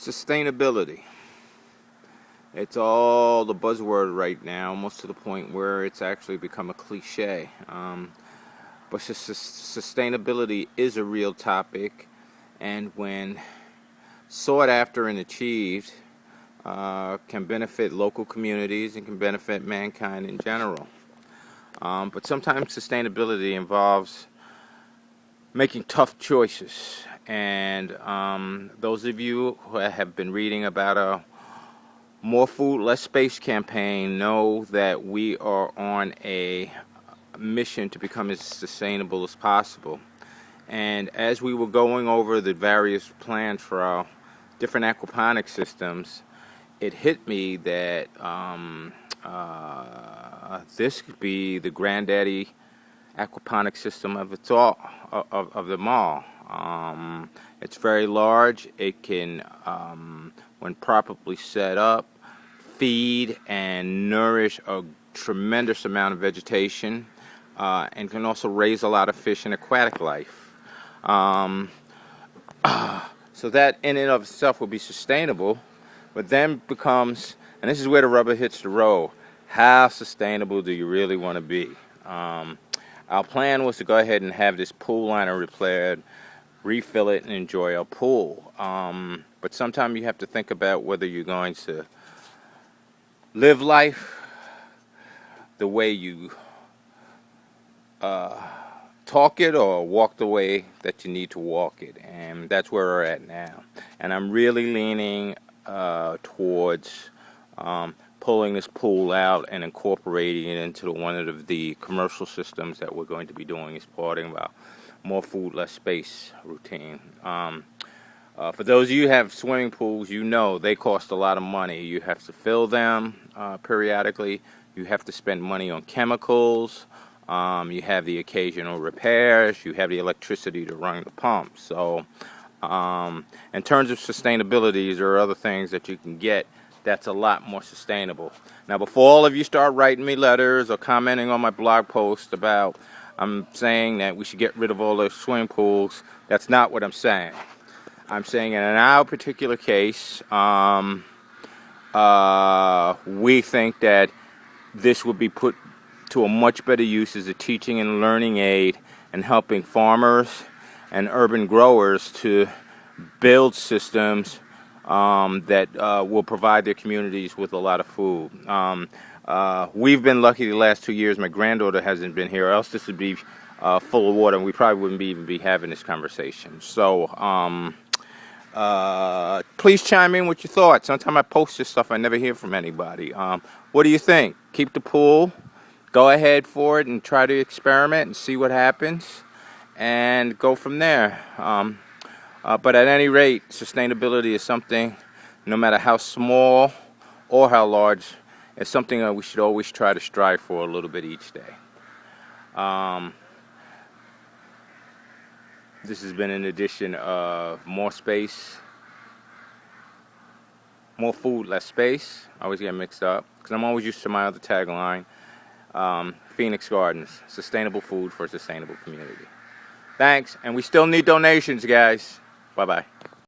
Sustainability. It's all the buzzword right now, almost to the point where it's actually become a cliche. But sustainability is a real topic, and when sought after and achieved, can benefit local communities and can benefit mankind in general. But sometimes sustainability involves making tough choices. And those of you who have been reading about a More Food, Less Space campaign know that we are on a mission to become as sustainable as possible. And as we were going over the various plans for our different aquaponic systems, it hit me that this could be the granddaddy aquaponic system of it's all of them all. It's very large. It can, when properly set up, feed and nourish a tremendous amount of vegetation, and can also raise a lot of fish and aquatic life. So that in and of itself will be sustainable, but then becomes, and this is where the rubber hits the road, how sustainable do you really want to be? Our plan was to go ahead and have this pool liner repaired, refill it, and enjoy our pool. But sometimes you have to think about whether you're going to live life the way you talk it, or walk the way that you need to walk it. And that's where we're at now. And I'm really leaning towards pulling this pool out and incorporating it into one of the commercial systems that we're going to be doing as part of our More Food, Less Space routine. For those of you who have swimming pools, you know they cost a lot of money. You have to fill them periodically. You have to spend money on chemicals. You have the occasional repairs. You have the electricity to run the pump. So in terms of sustainability, there are other things that you can get that's a lot more sustainable. Now, before all of you start writing me letters or commenting on my blog post about I'm saying that we should get rid of all those swimming pools, that's not what I'm saying. I'm saying in our particular case, we think that this would be put to a much better use as a teaching and learning aid and helping farmers and urban growers to build systems that will provide their communities with a lot of food. We've been lucky the last 2 years. My granddaughter hasn't been here, or else this would be full of water, and we probably wouldn't even be having this conversation. So please chime in with your thoughts. Sometimes I post this stuff, I never hear from anybody. What do you think? Keep the pool, go ahead for it, and try to experiment and see what happens, and go from there. But at any rate, sustainability is something, no matter how small or how large, it's something that we should always try to strive for a little bit each day. This has been an edition of More Food, Less Space. I always get mixed up because I'm always used to my other tagline, Phoenix Gardens, sustainable food for a sustainable community. Thanks, and we still need donations, guys. Bye-bye.